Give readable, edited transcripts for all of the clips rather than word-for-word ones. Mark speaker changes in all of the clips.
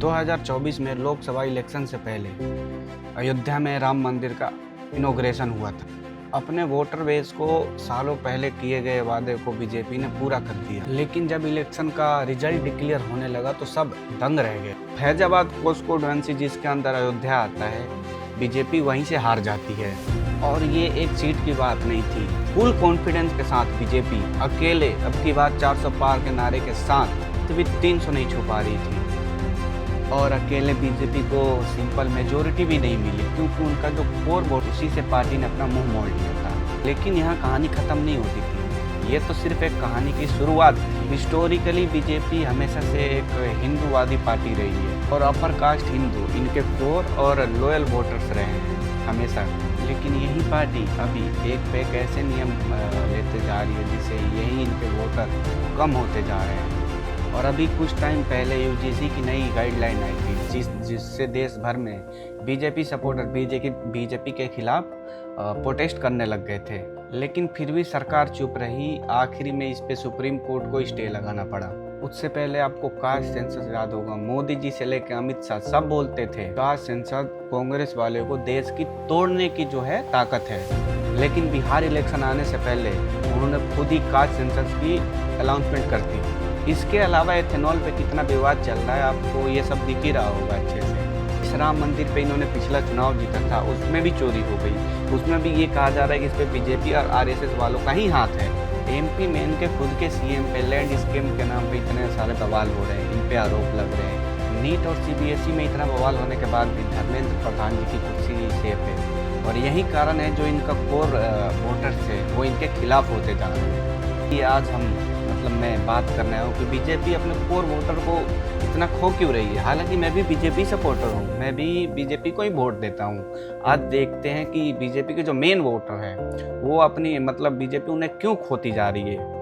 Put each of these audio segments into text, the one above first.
Speaker 1: 2024 में लोकसभा इलेक्शन से पहले अयोध्या में राम मंदिर का इनॉग्रेशन हुआ था। अपने वोटर बेस को सालों पहले किए गए वादे को बीजेपी ने पूरा कर दिया, लेकिन जब इलेक्शन का रिजल्ट डिक्लेयर होने लगा तो सब दंग रह गए। फैजाबाद कॉन्स्टिट्यूएंसी जिसके अंदर अयोध्या आता है, बीजेपी वहीं से हार जाती है। और ये एक सीट की बात नहीं थी। फुल कॉन्फिडेंस के साथ बीजेपी अकेले अब की बात 400 पार के नारे के साथ भी 300 नहीं छू पा रही थी। और अकेले बीजेपी को सिंपल मेजोरिटी भी नहीं मिली, क्योंकि उनका जो कोर वोट उसी से पार्टी ने अपना मुंह मोड़ लिया था। लेकिन यहाँ कहानी खत्म नहीं होती थी, ये तो सिर्फ एक कहानी की शुरुआत थी। हिस्टोरिकली बीजेपी हमेशा से एक हिंदूवादी पार्टी रही है और अपर कास्ट हिंदू इनके कोर और लॉयल वोटर्स रहे हैं हमेशा। लेकिन यही पार्टी अभी एक पे एक ऐसे नियम लेते जा रही है जिससे यही इनके वोटर कम होते जा रहे हैं। और अभी कुछ टाइम पहले यूजीसी की नई गाइडलाइन आई थी जिससे देश भर में बीजेपी सपोर्टर बीजेपी के खिलाफ प्रोटेस्ट करने लग गए थे। लेकिन फिर भी सरकार चुप रही। आखिरी में इस पे सुप्रीम कोर्ट को स्टे लगाना पड़ा। उससे पहले आपको कास्ट सेंसस याद होगा, मोदी जी से लेकर अमित शाह सब बोलते थे कास्ट सेंसस कांग्रेस वाले को देश की तोड़ने की जो है ताकत है। लेकिन बिहार इलेक्शन आने से पहले उन्होंने खुद ही कास्ट सेंसस की अनाउंसमेंट कर दी। इसके अलावा एथेनॉल पे कितना विवाद चल रहा है, आपको ये सब दिख ही रहा होगा अच्छे से। इस राम मंदिर पे इन्होंने पिछला चुनाव जीता था, उसमें भी चोरी हो गई। उसमें भी ये कहा जा रहा है कि इस पे बीजेपी और आरएसएस वालों का ही हाथ है। एमपी में इनके खुद के सीएम पे लैंड स्कीम के नाम पे इतने सारे बवाल हो रहे हैं, इन पे आरोप लग रहे हैं। नीट और सीबीएसई में इतना बवाल होने के बाद भी धर्मेंद्र प्रधान जी की कुर्सी सेफ है। और यही कारण है जो इनका कोर वोटर्स है वो इनके खिलाफ होते जा रहे हैं। ये आज हम मैं बात करने आया हूँ कि बीजेपी अपने कोर वोटर को इतना खो क्यों रही है। हालांकि मैं भी बीजेपी सपोर्टर हूँ, मैं भी बीजेपी को ही वोट देता हूँ। आज देखते हैं कि बीजेपी के जो मेन वोटर है वो अपनी बीजेपी उन्हें क्यों खोती जा रही है।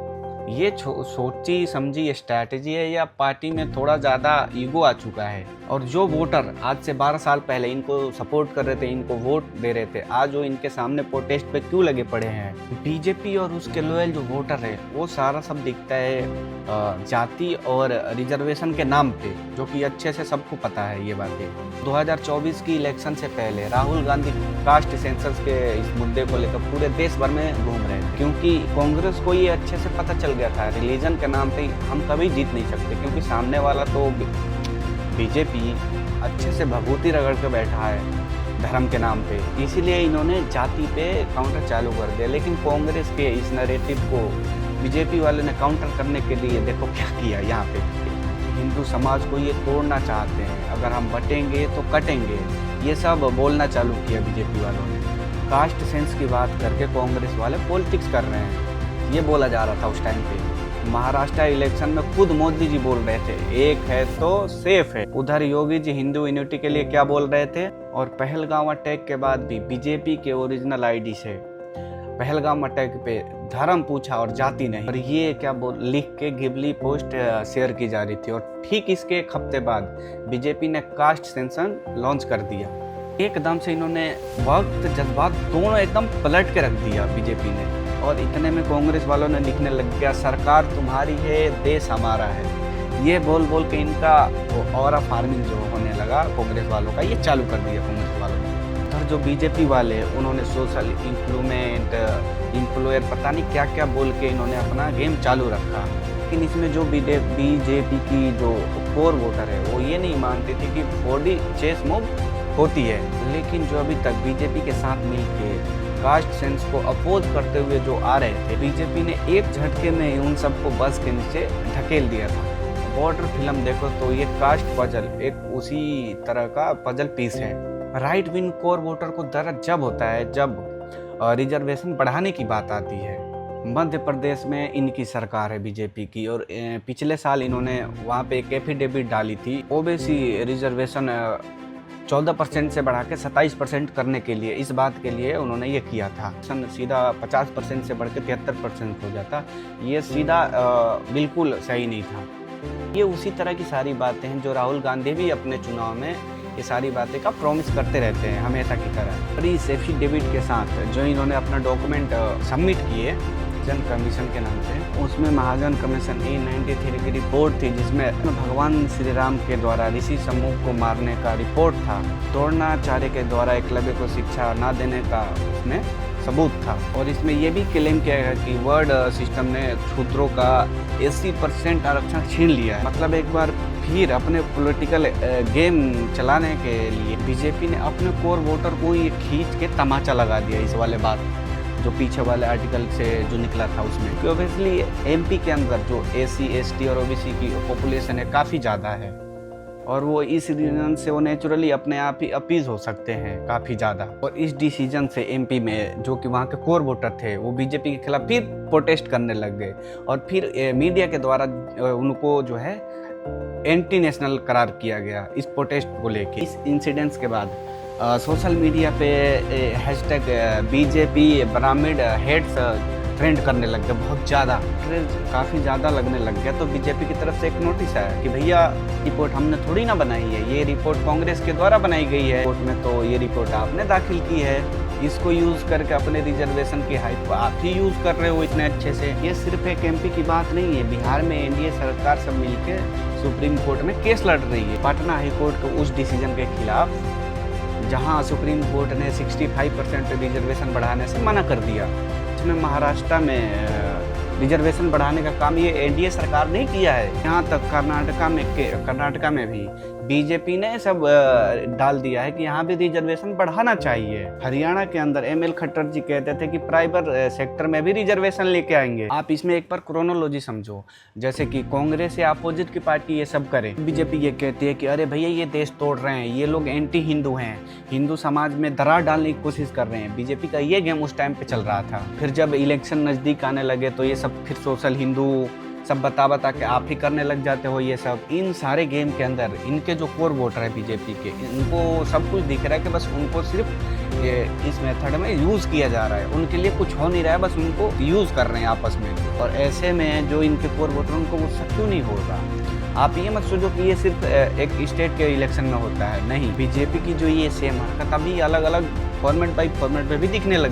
Speaker 1: ये सोची समझी स्ट्रैटेजी है या पार्टी में थोड़ा ज़्यादा ईगो आ चुका है। और जो वोटर आज से 12 साल पहले इनको सपोर्ट कर रहे थे, इनको वोट दे रहे थे, आज वो इनके सामने प्रोटेस्ट पे क्यों लगे पड़े हैं। बीजेपी और उसके लॉयल जो वोटर है वो सारा सब दिखता है जाति और रिजर्वेशन के नाम पे, जो कि अच्छे से सबको पता है ये बातें। 2024 की इलेक्शन से पहले राहुल गांधी कास्ट सेंसस के इस मुद्दे को लेकर पूरे देश भर में घूम रहे थे, क्योंकि कांग्रेस को ये अच्छे से पता चल गया था रिलीजन के नाम पे हम कभी जीत नहीं सकते, क्योंकि सामने वाला तो बीजेपी अच्छे से भभूति रगड़ के बैठा है धर्म के नाम पे। इसीलिए इन्होंने जाति पे काउंटर चालू कर दिया। लेकिन कांग्रेस के इस नैरेटिव को बीजेपी वाले ने काउंटर करने के लिए देखो क्या किया। यहाँ पे हिंदू समाज को ये तोड़ना चाहते हैं, अगर हम बटेंगे तो कटेंगे, ये सब बोलना चालू किया बीजेपी वालों ने। कास्ट सेंस की बात करके कांग्रेस वाले पॉलिटिक्स कर रहे हैं, ये बोला जा रहा था उस टाइम पे। महाराष्ट्र इलेक्शन में खुद मोदी जी बोल रहे थे एक है तो सेफ है। उधर योगी जी हिंदू यूनिटी के लिए क्या बोल रहे थे। और पहलगाम अटैक के बाद भी बीजेपी के ओरिजिनल आईडी से पहलगाम अटैक पे धर्म पूछा और जाति नहीं, और ये क्या लिख के गिबली पोस्ट शेयर की जा रही थी। और ठीक इसके एक हफ्ते बाद बीजेपी ने कास्ट सेंसन लॉन्च कर दिया। एकदम से इन्होंने वक्त जज्बात दोनों एकदम पलट के रख दिया बीजेपी ने। और इतने में कांग्रेस वालों ने लिखने लग गया सरकार तुम्हारी है देश हमारा है। ये बोल बोल के इनका ऑरा फार्मिंग जो होने लगा कांग्रेस वालों का, ये चालू कर दिया कांग्रेस वालों ने। और जो बीजेपी वाले उन्होंने सोशल इंप्लूमेंट एम्प्लॉयर पता नहीं क्या क्या बोल के इन्होंने अपना गेम चालू रखा। लेकिन इसमें जो बीजेपी की जो कोर वोटर है वो ये नहीं मानती थी कि 4D चेस मूव होती है। लेकिन जो अभी तक बीजेपी के साथ मिलके कास्ट सेंस को अपोज करते हुए जो आ रहे थे, बीजेपी ने एक झटके में उन सबको बस के नीचे ढकेल दिया था। बॉर्डर फिल्म देखो तो ये कास्ट पजल एक उसी तरह का पजल पीस है। राइट विंग कोर वोटर को दर्द जब होता है जब रिजर्वेशन बढ़ाने की बात आती है। मध्य प्रदेश में इनकी सरकार है बीजेपी की, और पिछले साल इन्होंने वहाँ पे एक एफिडेविट डाली थी ओबीसी रिजर्वेशन 14% से बढ़ा के 27% करने के लिए। इस बात के लिए उन्होंने ये किया था। सीधा 50% से बढ़ के 73% हो जाता, ये सीधा बिल्कुल सही नहीं था। ये उसी तरह की सारी बातें हैं जो राहुल गांधी भी अपने चुनाव में ये सारी बातें का प्रॉमिस करते रहते हैं हमेशा की तरह। और इस एफिडेविट के साथ जो इन्होंने अपना डॉक्यूमेंट सबमिट किए महाजन कमीशन के नाम से। उसमें महाजन कमीशन E93 की रिपोर्ट थी, जिसमें भगवान श्री राम के द्वारा ऋषि समूह को मारने का रिपोर्ट था। द्रोणाचार्य के द्वारा एकलव्य को शिक्षा न देने का उसमें सबूत था। और इसमें यह भी क्लेम किया गया कि वर्ड सिस्टम ने शूद्रों का 80% आरक्षण छीन लिया है। मतलब एक बार फिर अपने पॉलिटिकल गेम चलाने के लिए बीजेपी ने अपने कोर वोटर को ये खींच के तमाचा लगा दिया इस वाले बात, जो पीछे वाले आर्टिकल से जो निकला था उसमें। क्योंकि ऑब्वियसली एमपी के अंदर जो SC ST और OBC की पॉपुलेशन है काफ़ी ज़्यादा है, और वो इस रीजन से वो नेचुरली अपने आप ही अपीज हो सकते हैं काफ़ी ज़्यादा। और इस डिसीजन से एमपी में जो कि वहाँ के कोर वोटर थे वो बीजेपी के खिलाफ फिर प्रोटेस्ट करने लग गए, और फिर मीडिया के द्वारा उनको जो है एंटी नेशनल करार किया गया इस प्रोटेस्ट को लेके। इस इंसिडेंट्स के बाद सोशल मीडिया पे हैशटैग BJP ब्राह्मण हेट्स ट्रेंड करने लग गया, बहुत ज़्यादा ट्रेंड काफ़ी ज़्यादा लगने लग गया। तो बीजेपी की तरफ से एक नोटिस आया कि भैया रिपोर्ट हमने थोड़ी ना बनाई है, ये रिपोर्ट कांग्रेस के द्वारा बनाई गई है कोर्ट में, तो ये रिपोर्ट आपने दाखिल की है, इसको यूज़ करके अपने रिजर्वेशन की हाइट को आप ही यूज़ कर रहे हो इतने अच्छे से। ये सिर्फ एक MP की बात नहीं है, बिहार में NDA सरकार सब मिलकर सुप्रीम कोर्ट में केस लड़ रही है पटना हाई कोर्ट के उस डिसीजन के खिलाफ, जहां सुप्रीम कोर्ट ने 65% रिजर्वेशन बढ़ाने से मना कर दिया। इसमें महाराष्ट्र में रिजर्वेशन बढ़ाने का काम ये NDA सरकार ने किया है। यहाँ तक कर्नाटका में भी बीजेपी ने सब डाल दिया है कि यहाँ भी रिजर्वेशन बढ़ाना चाहिए। हरियाणा के अंदर ML खट्टर जी कहते थे कि प्राइवेट सेक्टर में भी रिजर्वेशन लेके आएंगे। आप इसमें एक बार क्रोनोलॉजी समझो, जैसे कि कांग्रेस या अपोजिट की पार्टी ये सब करे, बीजेपी ये कहती है कि अरे भैया ये देश तोड़ रहे हैं, ये लोग एंटी हिंदू हैं, हिंदू समाज में दरार डालने की कोशिश कर रहे हैं। बीजेपी का ये गेम उस टाइम पे चल रहा था। फिर जब इलेक्शन नज़दीक आने लगे तो ये सब फिर सोशल हिंदू सब बता के आप ही करने लग जाते हो ये सब। इन सारे गेम के अंदर इनके जो कोर वोटर है बीजेपी के, इनको सब कुछ दिख रहा है कि बस उनको सिर्फ ये इस मेथड में यूज़ किया जा रहा है, उनके लिए कुछ हो नहीं रहा है, बस उनको यूज़ कर रहे हैं आपस में। और ऐसे में जो इनके कोर वोटर उनको गुस्सा क्यों नहीं हो रहा। आप ये मत सोचो कि ये सिर्फ एक स्टेट के इलेक्शन में होता है, नहीं, बीजेपी की जो ये सेम हरकत अभी अलग अलग फॉर्मेट बाई फॉर्मेट में भी दिखने लग